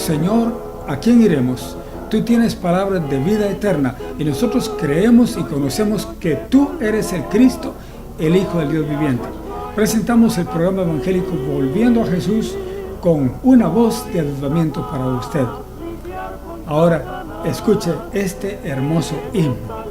Señor, ¿a quién iremos? Tú tienes palabras de vida eterna y nosotros creemos y conocemos que tú eres el Cristo, el Hijo del Dios viviente. Presentamos el programa evangélico Volviendo a Jesús con una voz de avivamiento para usted. Ahora, escuche este hermoso himno.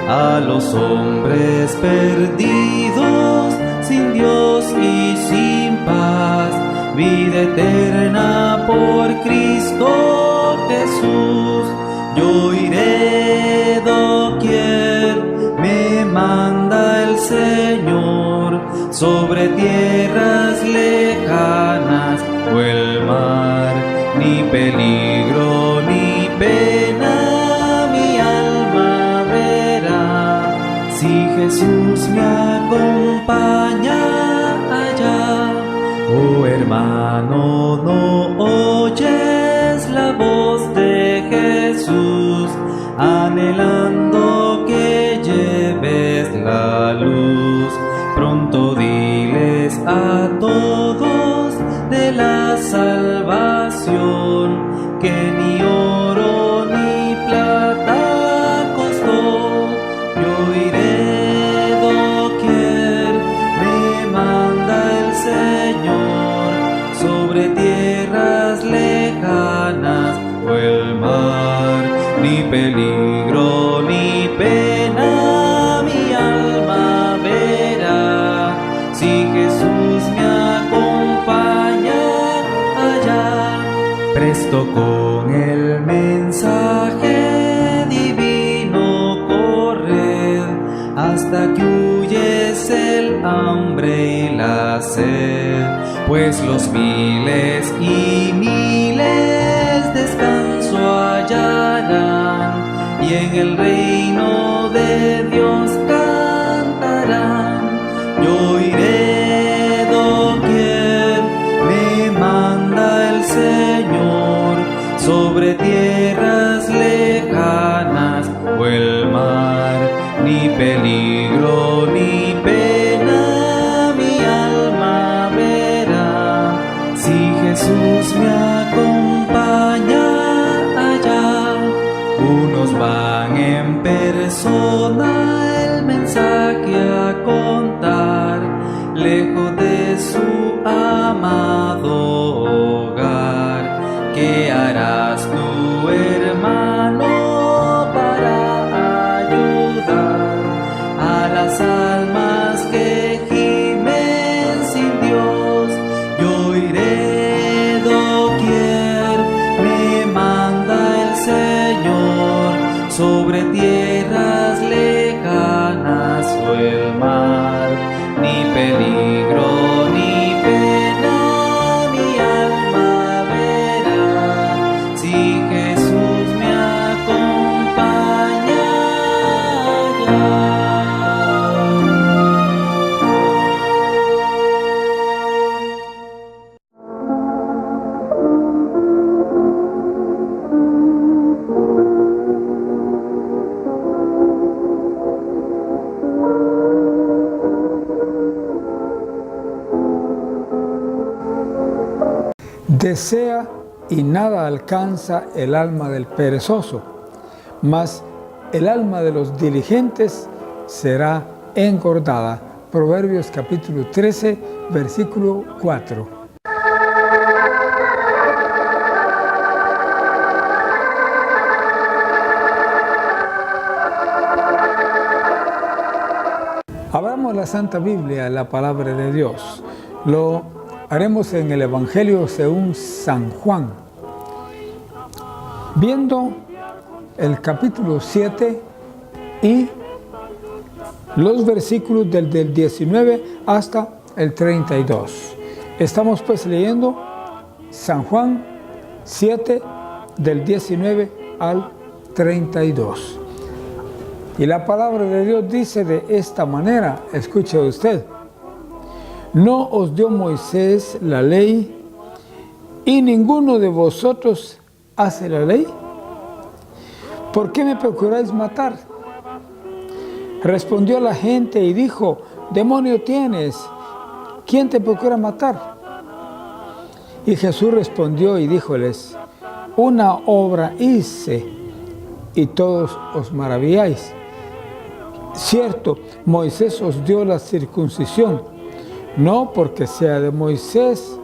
A los hombres perdidos, sin Dios y sin paz, vida eterna por Cristo Jesús. Yo iré doquier me manda el Señor, sobre tierras lejanas o el mar, ni peligro ni pena. Si Jesús me acompaña allá, oh hermano, no oyes la voz de Jesús, anhelando que lleves la luz. Pronto diles a todos de la salvación, que ni oro ni plata costó. Yo iré doquier me manda el Señor, sobre tierras lejanas o el mar, ni peligro ni pena mi alma verá. Si Jesús me acompaña allá, presto con el mensaje divino corred, hasta que huyes el hambre y la sed, pues los miles y miles descanso hallarán, y en el reino de Dios cantarán. Yo iré doquier me manda el Señor, sobre tierras lejanas o el mar, ni peligro ni pena mi alma verá. Si Jesús me acompaña allá, unos van en persona el mensaje a contar, lejos de su amado hogar. ¿Qué harás tú, hermano, para ayudar a las almas que gimen sin Dios? Yo iré doquier me manda el Señor, sobre tierras lejanas o el mar, ni peligro ni pena mi alma verá. Si Jesús me acompaña allá. Desea y nada alcanza el alma del perezoso, mas el alma de los diligentes será engordada. Proverbios capítulo 13, versículo 4. Abramos la Santa Biblia, la palabra de Dios. Lo haremos en el Evangelio según San Juan. Viendo el capítulo 7 y los versículos del 19 hasta el 32. Estamos pues leyendo San Juan 7, del 19 al 32. Y la palabra de Dios dice de esta manera, escuche usted: ¿no os dio Moisés la ley y ninguno de vosotros hace la ley? ¿Por qué me procuráis matar? Respondió la gente y dijo: demonio tienes, ¿quién te procura matar? Y Jesús respondió y díjoles: una obra hice y todos os maravilláis. Cierto, Moisés os dio la circuncisión, no porque sea de Moisés,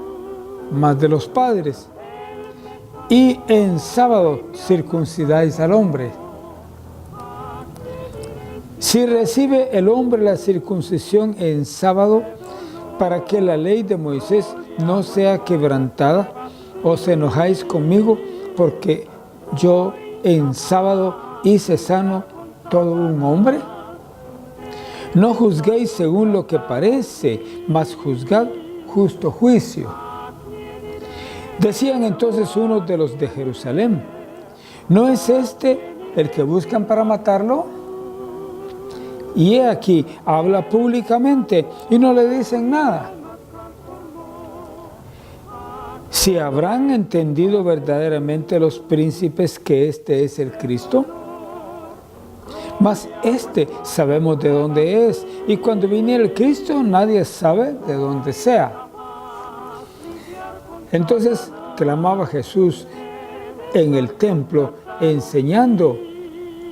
mas de los padres. Y en sábado circuncidáis al hombre. Si recibe el hombre la circuncisión en sábado, para que la ley de Moisés no sea quebrantada, ¿os enojáis conmigo porque yo en sábado hice sano todo un hombre? No juzguéis según lo que parece, mas juzgad justo juicio. Decían entonces unos de los de Jerusalén: ¿no es este el que buscan para matarlo? Y he aquí, habla públicamente y no le dicen nada. Si habrán entendido verdaderamente los príncipes que este es el Cristo. Mas este sabemos de dónde es, y cuando viniera el Cristo nadie sabe de dónde sea. Entonces clamaba Jesús en el templo, enseñando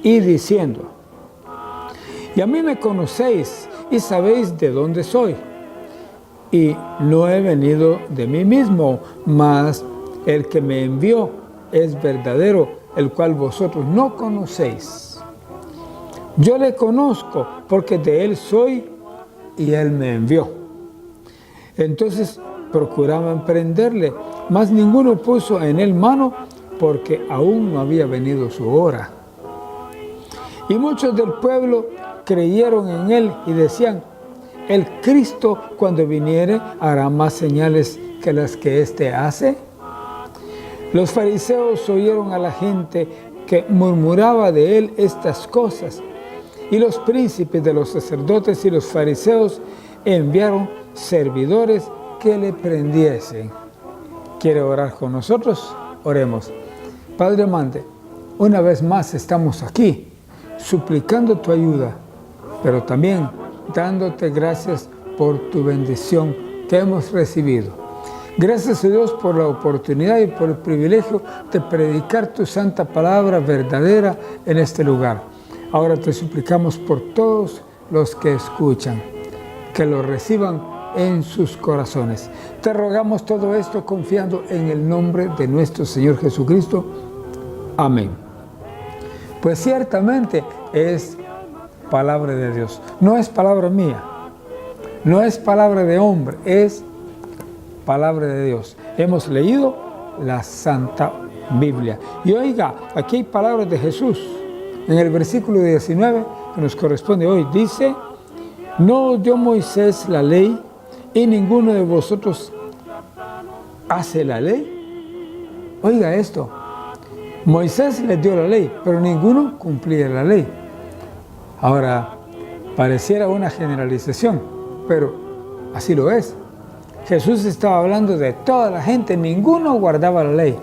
y diciendo: y a mí me conocéis y sabéis de dónde soy, y no he venido de mí mismo, mas el que me envió es verdadero, el cual vosotros no conocéis. Yo le conozco porque de él soy y él me envió. Entonces procuraban prenderle, mas ninguno puso en él mano, porque aún no había venido su hora. Y muchos del pueblo creyeron en él y decían: el Cristo, cuando viniere, hará más señales que las que éste hace. Los fariseos oyeron a la gente que murmuraba de él estas cosas, y los príncipes de los sacerdotes y los fariseos enviaron servidores que le prendiesen. ¿Quiere orar con nosotros? Oremos. Padre amante, una vez más estamos aquí, suplicando tu ayuda, pero también dándote gracias por tu bendición que hemos recibido. Gracias a Dios por la oportunidad y por el privilegio de predicar tu santa palabra verdadera en este lugar. Ahora te suplicamos por todos los que escuchan, que lo reciban en sus corazones. Te rogamos todo esto confiando en el nombre de nuestro Señor Jesucristo. Amén. Pues ciertamente es palabra de Dios. No es palabra mía, no es palabra de hombre, es palabra de Dios. Hemos leído la Santa Biblia. Y oiga, aquí hay palabras de Jesús. En el versículo 19, que nos corresponde hoy, dice: no os dio Moisés la ley y ninguno de vosotros hace la ley. Oiga esto, Moisés les dio la ley, pero ninguno cumplía la ley. Ahora, pareciera una generalización, pero así lo es. Jesús estaba hablando de toda la gente, ninguno guardaba la ley.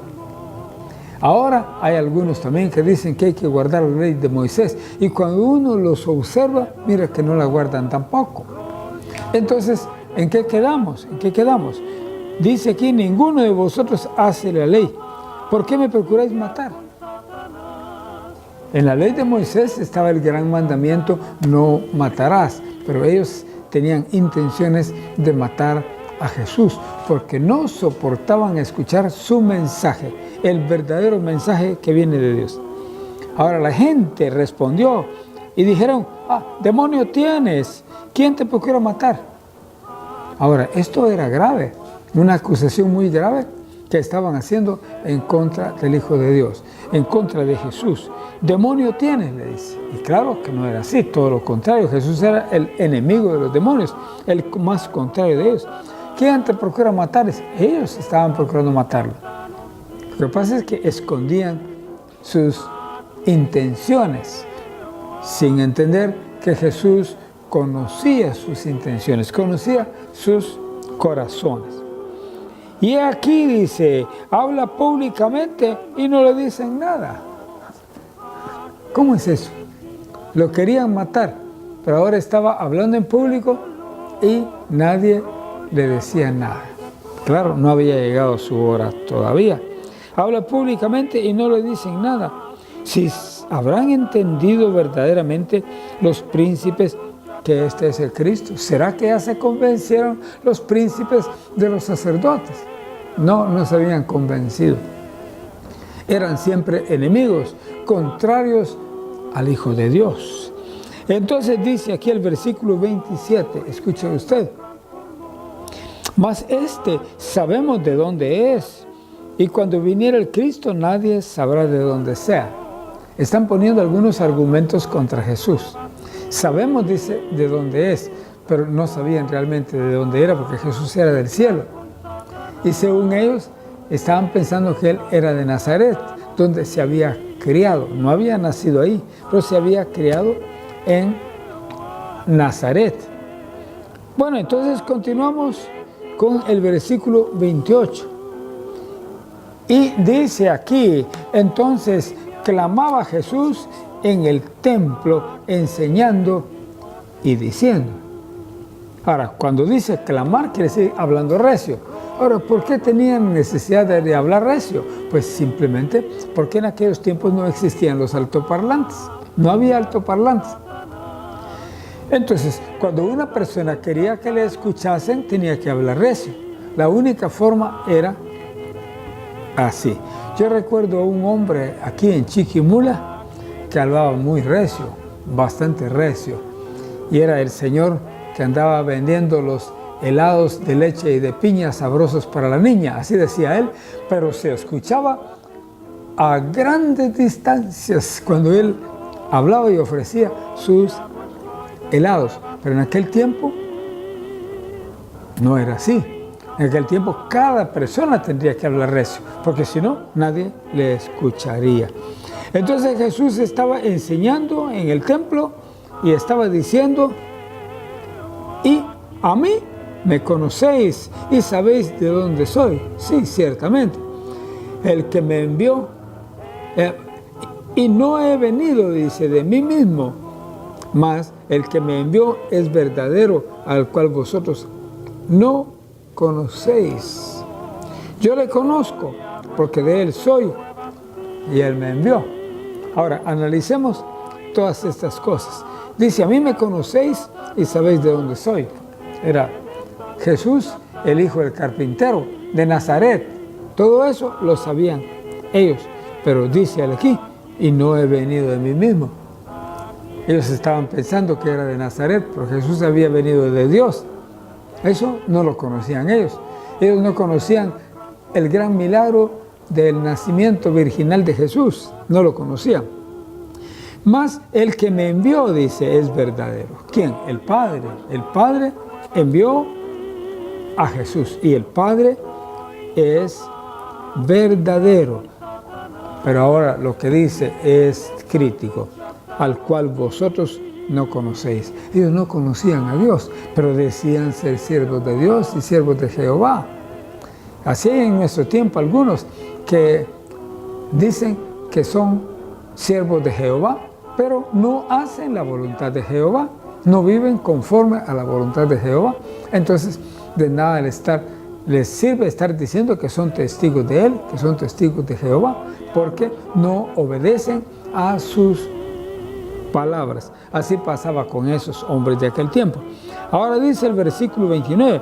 Ahora hay algunos también que dicen que hay que guardar la ley de Moisés, y cuando uno los observa, mira que no la guardan tampoco. Entonces, ¿en qué quedamos? ¿En qué quedamos? Dice aquí: ninguno de vosotros hace la ley. ¿Por qué me procuráis matar? En la ley de Moisés estaba el gran mandamiento: no matarás, pero ellos tenían intenciones de matar a Jesús, porque no soportaban escuchar su mensaje, el verdadero mensaje que viene de Dios. Ahora la gente respondió y dijeron: demonio tienes, ¿quién te procura matar? Ahora, esto era grave, una acusación muy grave que estaban haciendo en contra del Hijo de Dios, en contra de Jesús. Demonio tienes, le dice. Y claro que no era así, todo lo contrario. Jesús era el enemigo de los demonios, el más contrario de ellos. ¿Quién te procura matar? Ellos estaban procurando matarlo. Lo que pasa es que escondían sus intenciones, sin entender que Jesús conocía sus intenciones, conocía sus corazones. Y aquí dice, habla públicamente y no le dicen nada. ¿Cómo es eso? Lo querían matar, pero ahora estaba hablando en público y nadie le decía nada. Claro, no había llegado su hora todavía. Habla públicamente y no le dicen nada. Si habrán entendido verdaderamente los príncipes que este es el Cristo. ¿Será que ya se convencieron los príncipes de los sacerdotes? No, no se habían convencido. Eran siempre enemigos, contrarios al Hijo de Dios. Entonces dice aquí el versículo 27, escuche usted. Mas sabemos de dónde es, y cuando viniera el Cristo nadie sabrá de dónde sea. Están poniendo algunos argumentos contra Jesús. Sabemos, dice, de dónde es, pero no sabían realmente de dónde era, porque Jesús era del cielo. Y según ellos, estaban pensando que él era de Nazaret, donde se había criado. No había nacido ahí, pero se había criado en Nazaret. Bueno, entonces continuamos con el versículo 28. Y dice aquí, entonces clamaba Jesús en el templo, enseñando y diciendo. Ahora, cuando dice clamar, quiere decir hablando recio. Ahora, ¿por qué tenían necesidad de hablar recio? Pues simplemente porque en aquellos tiempos no existían los altoparlantes. No había altoparlantes. Entonces, cuando una persona quería que le escuchasen, tenía que hablar recio. La única forma era así. Yo recuerdo a un hombre aquí en Chiquimula que hablaba muy recio, bastante recio. Y era el señor que andaba vendiendo los helados de leche y de piña sabrosos para la niña, así decía él, pero se escuchaba a grandes distancias cuando él hablaba y ofrecía sus helados. Pero en aquel tiempo no era así. En aquel tiempo cada persona tendría que hablar recio, porque si no, nadie le escucharía. Entonces Jesús estaba enseñando en el templo y estaba diciendo, y a mí me conocéis y sabéis de dónde soy. Sí, ciertamente. El que me envió, y no he venido, dice, de mí mismo, mas el que me envió es verdadero, al cual vosotros no conocéis. Yo le conozco, porque de él soy, y él me envió. Ahora, analicemos todas estas cosas. Dice, a mí me conocéis y sabéis de dónde soy. Era Jesús, el hijo del carpintero, de Nazaret. Todo eso lo sabían ellos. Pero dice aquí, y no he venido de mí mismo. Ellos estaban pensando que era de Nazaret, pero Jesús había venido de Dios. Eso no lo conocían ellos. Ellos no conocían el gran milagro del nacimiento virginal de Jesús. No lo conocían. Mas el que me envió, dice, es verdadero. ¿Quién? El Padre. El Padre envió a Jesús y el Padre es verdadero. Pero ahora lo que dice es crítico, al cual vosotros no conocéis. Ellos no conocían a Dios, pero decían ser siervos de Dios y siervos de Jehová. Así hay en nuestro tiempo algunos que dicen que son siervos de Jehová, pero no hacen la voluntad de Jehová, no viven conforme a la voluntad de Jehová. Entonces, de nada les sirve estar diciendo que son testigos de Él, que son testigos de Jehová, porque no obedecen a sus palabras. Así pasaba con esos hombres de aquel tiempo. Ahora dice el versículo 29,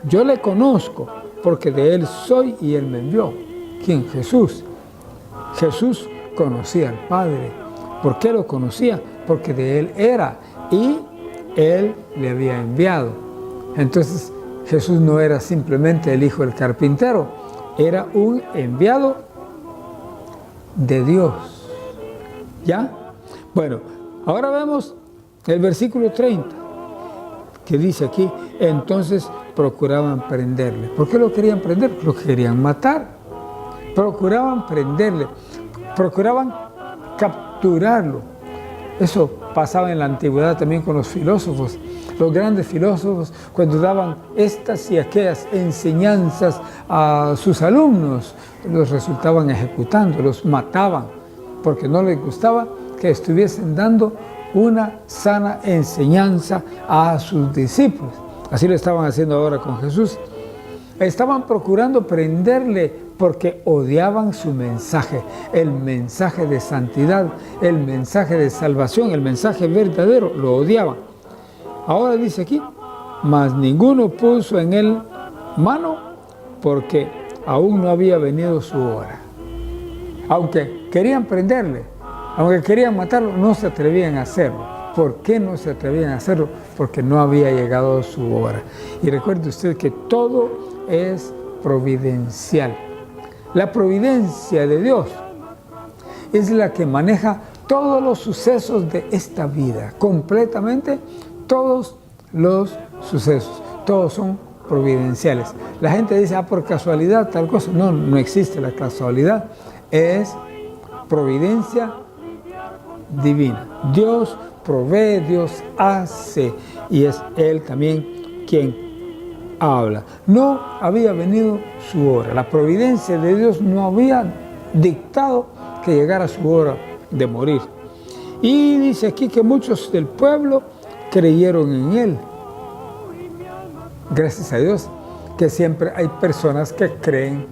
yo le conozco, porque de Él soy y Él me envió. ¿Quién? Jesús. Jesús conocía al Padre. ¿Por qué lo conocía? Porque de Él era y Él le había enviado. Entonces Jesús no era simplemente el hijo del carpintero, era un enviado de Dios. ¿Ya? Bueno, ahora vemos el versículo 30, que dice aquí, entonces procuraban prenderle. ¿Por qué lo querían prender? Lo querían matar. procuraban prenderle, procuraban capturarlo. Eso pasaba en la antigüedad también con los filósofos. Los grandes filósofos, cuando daban estas y aquellas enseñanzas a sus alumnos, los resultaban ejecutando, los mataban, porque no les gustaba que estuviesen dando una sana enseñanza a sus discípulos. Así lo estaban haciendo ahora con Jesús. Estaban procurando prenderle porque odiaban su mensaje, el mensaje de santidad, el mensaje de salvación, el mensaje verdadero, lo odiaban. Ahora dice aquí, mas ninguno puso en él mano porque aún no había venido su hora. Aunque querían prenderle, aunque querían matarlo, no se atrevían a hacerlo. ¿Por qué no se atrevían a hacerlo? Porque no había llegado su hora. Y recuerde usted que todo es providencial. La providencia de Dios es la que maneja todos los sucesos de esta vida, completamente todos los sucesos, todos son providenciales. La gente dice, por casualidad tal cosa. No, no existe la casualidad, es providencia divina. Dios provee, Dios hace, y es Él también quien habla. No había venido su hora. La providencia de Dios no había dictado que llegara su hora de morir. Y dice aquí que muchos del pueblo creyeron en Él. Gracias a Dios que siempre hay personas que creen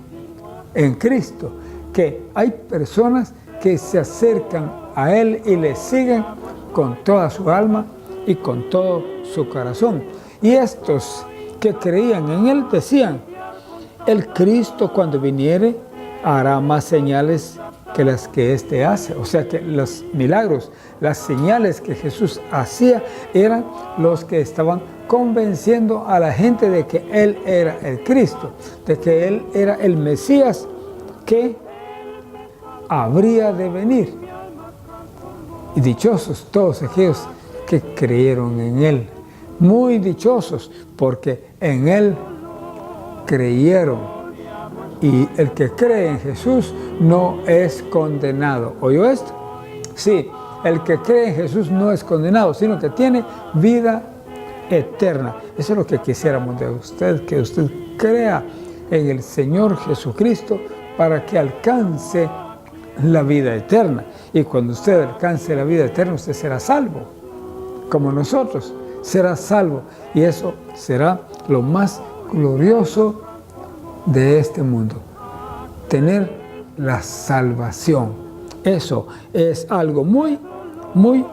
en Cristo, que hay personas que se acercan a Él y le siguen con toda su alma y con todo su corazón. Y estos que creían en Él decían, el Cristo cuando viniere hará más señales que las que éste hace. O sea que los milagros, las señales que Jesús hacía eran los que estaban convenciendo a la gente de que Él era el Cristo, de que Él era el Mesías que habría de venir. Y dichosos todos aquellos que creyeron en Él. Muy dichosos porque en Él creyeron. Y el que cree en Jesús no es condenado. ¿Oyó esto? Sí, el que cree en Jesús no es condenado, sino que tiene vida eterna. Eso es lo que quisiéramos de usted, que usted crea en el Señor Jesucristo para que alcance la vida eterna. Y cuando usted alcance la vida eterna, usted será salvo, como nosotros, será salvo. Y eso será lo más glorioso de este mundo, tener la salvación. Eso es algo muy, muy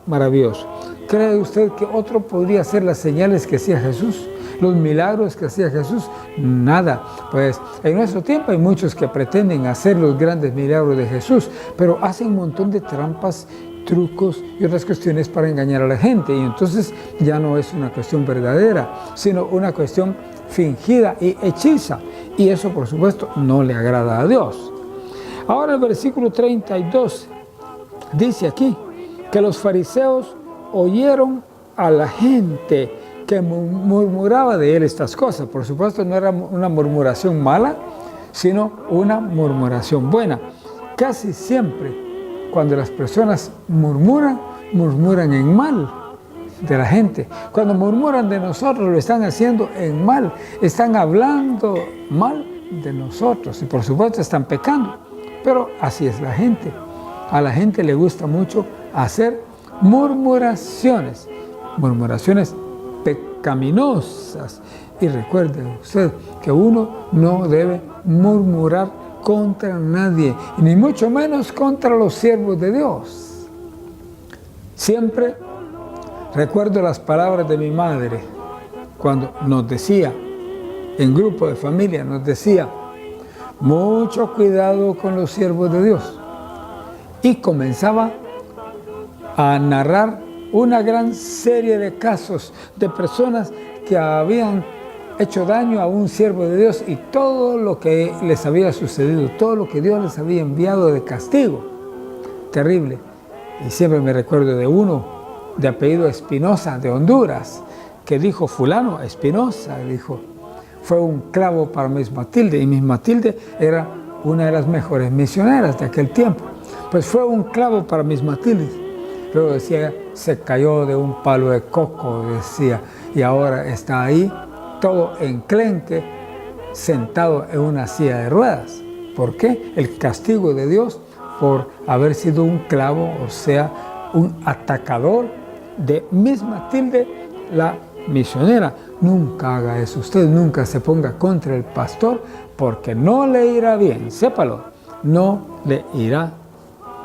maravilloso. ¿Cree usted que otro podría hacer las señales que hacía Jesús? Los milagros que hacía Jesús, nada. Pues en nuestro tiempo hay muchos que pretenden hacer los grandes milagros de Jesús, pero hacen un montón de trampas, trucos y otras cuestiones para engañar a la gente. Y entonces ya no es una cuestión verdadera, sino una cuestión fingida y hechiza. Y eso, por supuesto, no le agrada a Dios. Ahora el versículo 32 dice aquí que los fariseos oyeron a la gente que murmuraba de Él estas cosas. Por supuesto, no era una murmuración mala, sino una murmuración buena. Casi siempre, cuando las personas murmuran, murmuran en mal de la gente. Cuando murmuran de nosotros, lo están haciendo en mal. Están hablando mal de nosotros y por supuesto están pecando. Pero así es la gente. A la gente le gusta mucho hacer murmuraciones. Murmuraciones pecaminosas. Y recuerde usted que uno no debe murmurar contra nadie, y ni mucho menos contra los siervos de Dios. Siempre recuerdo las palabras de mi madre cuando nos decía, en grupo de familia, nos decía, mucho cuidado con los siervos de Dios. Y comenzaba a narrar una gran serie de casos de personas que habían hecho daño a un siervo de Dios y todo lo que les había sucedido, todo lo que Dios les había enviado de castigo. Terrible. Y siempre me recuerdo de uno de apellido Espinosa, de Honduras, que dijo, fulano, Espinosa, dijo, fue un clavo para Miss Matilde, y Miss Matilde era una de las mejores misioneras de aquel tiempo. Pues fue un clavo para Miss Matilde. Luego decía, se cayó de un palo de coco, decía, y ahora está ahí, todo enclenque, sentado en una silla de ruedas. ¿Por qué? El castigo de Dios por haber sido un clavo, o sea, un atacador de Miss Matilde, la misionera. Nunca haga eso, usted nunca se ponga contra el pastor, porque no le irá bien, sépalo, no le irá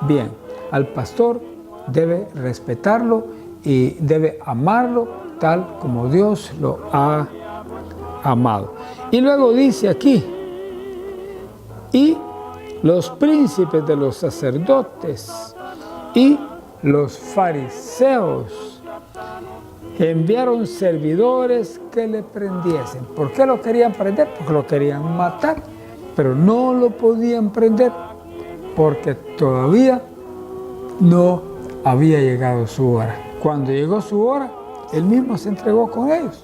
bien. Al pastor debe respetarlo y debe amarlo tal como Dios lo ha amado. Y luego dice aquí, y los príncipes de los sacerdotes y los fariseos enviaron servidores que le prendiesen. ¿Por qué lo querían prender? Porque lo querían matar, pero no lo podían prender porque todavía no había llegado su hora. Cuando llegó su hora, él mismo se entregó con ellos.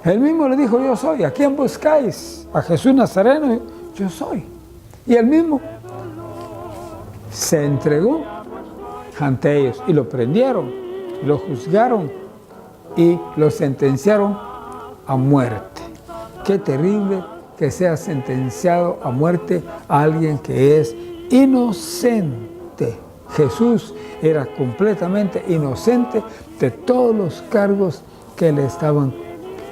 Él mismo le dijo, yo soy. ¿A quién buscáis? A Jesús Nazareno, yo soy. Y él mismo se entregó ante ellos y lo prendieron, lo juzgaron y lo sentenciaron a muerte. Qué terrible que sea sentenciado a muerte a alguien que es inocente. Jesús era completamente inocente de todos los cargos que le estaban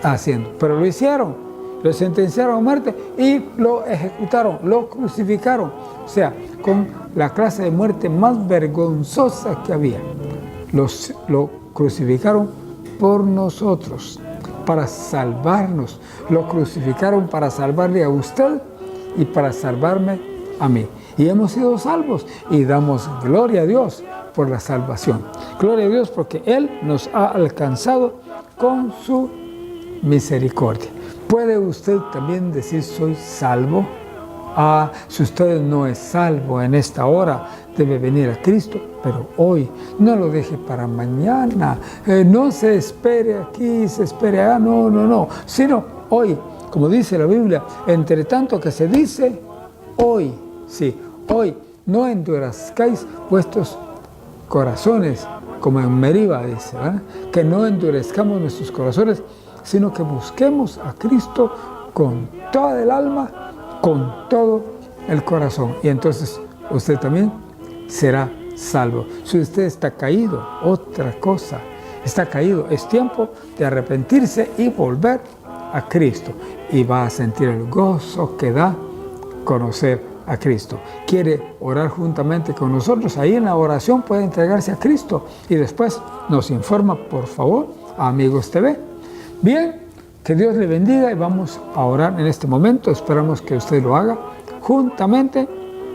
haciendo, pero lo hicieron, lo sentenciaron a muerte y lo ejecutaron, lo crucificaron, o sea, con la clase de muerte más vergonzosa que había. Lo crucificaron por nosotros, para salvarnos, lo crucificaron para salvarle a usted y para salvarme a mí. Y hemos sido salvos y damos gloria a Dios por la salvación. Gloria a Dios porque Él nos ha alcanzado con su misericordia. ¿Puede usted también decir soy salvo? Si usted no es salvo en esta hora, debe venir a Cristo, pero hoy, no lo deje para mañana, no se espere aquí, se espere allá, no, sino hoy, como dice la Biblia, entre tanto que se dice, hoy, sí, hoy, no endurezcáis vuestros corazones, como en Meriba dice, ¿verdad? Que no endurezcamos nuestros corazones, sino que busquemos a Cristo con toda el alma, con todo el corazón. Y entonces usted también será salvo. Si usted está caído, otra cosa, está caído, es tiempo de arrepentirse y volver a Cristo. Y va a sentir el gozo que da conocer a Cristo. ¿Quiere orar juntamente con nosotros? Ahí en la oración puede entregarse a Cristo y después nos informa, por favor, a Amigos TV. Bien, que Dios le bendiga y vamos a orar en este momento. Esperamos que usted lo haga juntamente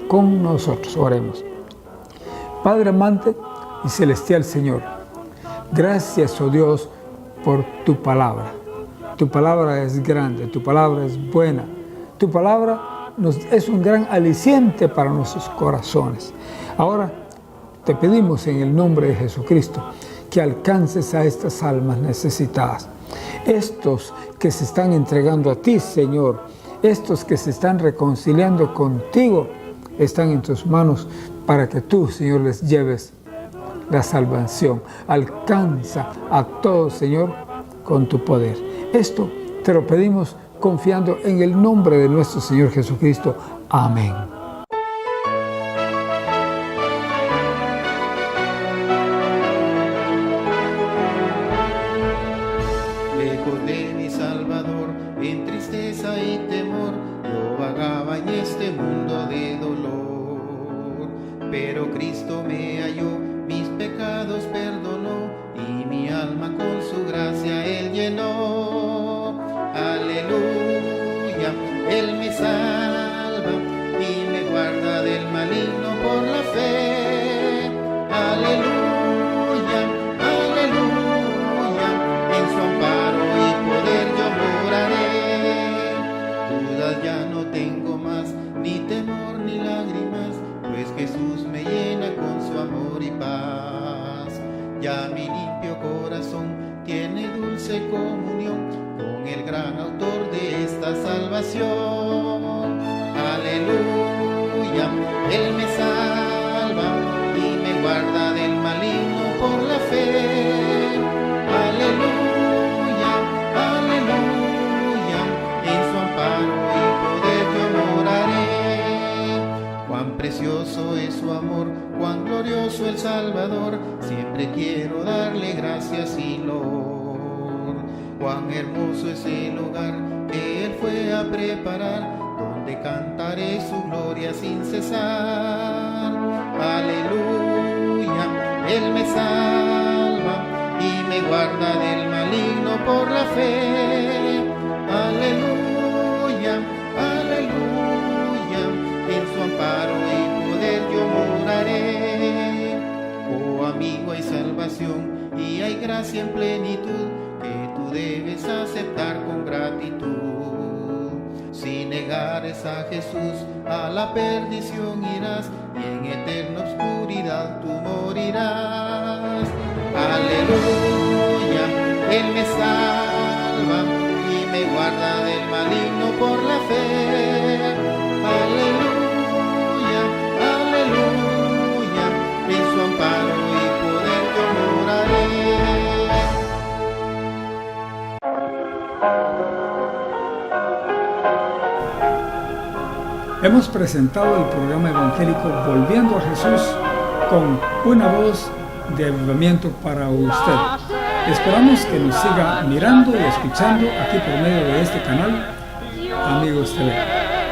con nosotros. Oremos. Padre amante y celestial Señor, gracias, oh Dios, por tu palabra. Tu palabra es grande, tu palabra es buena. Tu palabra es un gran aliciente para nuestros corazones. Ahora te pedimos en el nombre de Jesucristo que alcances a estas almas necesitadas. Estos que se están entregando a ti, Señor, estos que se están reconciliando contigo, están en tus manos para que tú, Señor, les lleves la salvación. Alcanza a todos, Señor, con tu poder. Esto te lo pedimos confiando en el nombre de nuestro Señor Jesucristo. Amén. Lejos de mi Salvador, en tristeza y temor, yo vagaba en este mundo de dolor. Pero Cristo me halló, mis pecados perdonó, y mi alma con su gracia Él llenó. Aleluya, Él me salva y me guarda del maligno por la fe. Aleluya, aleluya, en su amparo y poder yo moraré. Dudas ya no tengo más, ni temor ni lágrimas, pues Jesús me llena con su amor y paz. Ya mi limpio corazón tiene dulce comunión con el gran autor de esta salvación. Aleluya. Él me salva y me guarda del maligno por la fe. Aleluya, aleluya, en su amparo y poder yo moraré. Cuán precioso es su amor, cuán glorioso el Salvador, siempre quiero darle gracias y loor. Cuán hermoso es el hogar que Él fue a preparar, donde cantaré su gloria sin cesar. Aleluya, Él me salva y me guarda del maligno por la fe. Aleluya, aleluya, en su amparo y poder yo moraré. Oh amigo, hay salvación y hay gracia en plenitud, que tú debes aceptar con gratitud. Si negares a Jesús, a la perdición irás, y en eterna oscuridad tú morirás. Aleluya, Él me salva y me guarda del maligno por la fe. Aleluya, aleluya, en su amparo y poder yo moraré. Hemos presentado el programa evangélico Volviendo a Jesús con una voz de avivamiento para usted. Esperamos que nos siga mirando y escuchando aquí por medio de este canal, Amigos TV.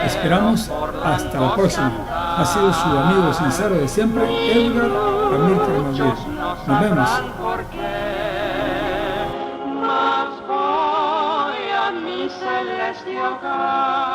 Esperamos hasta la próxima. Ha sido su amigo sincero de siempre, Edgar Amílcar Madrid. Nos vemos. Mas voy a mi celeste hogar.